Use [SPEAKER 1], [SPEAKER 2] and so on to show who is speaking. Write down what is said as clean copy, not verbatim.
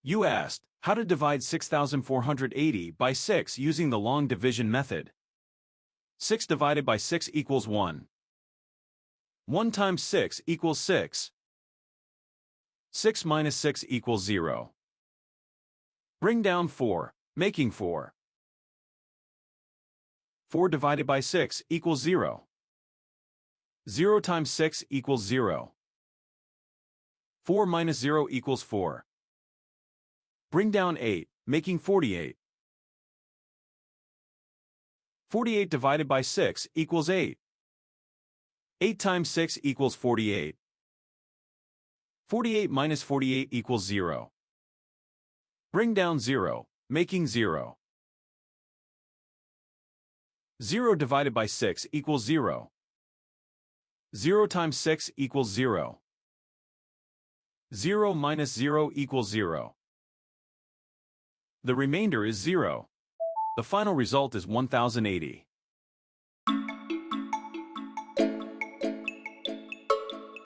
[SPEAKER 1] You asked, how to divide 6,480 by 6 using the long division method. 6 divided by 6 equals 1. 1 times 6 equals 6. 6 minus 6 equals 0. Bring down 4, making 4. 4 divided by 6 equals 0. 0 times 6 equals 0. 4 minus 0 equals 4. Bring down 8, making 48. 48 divided by 6 equals 8. 8 times 6 equals 48. 48 minus 48 equals 0. Bring down 0, making 0. 0 divided by 6 equals 0. 0 times 6 equals 0. 0 minus 0 equals 0. The remainder is 0. The final result is 1080.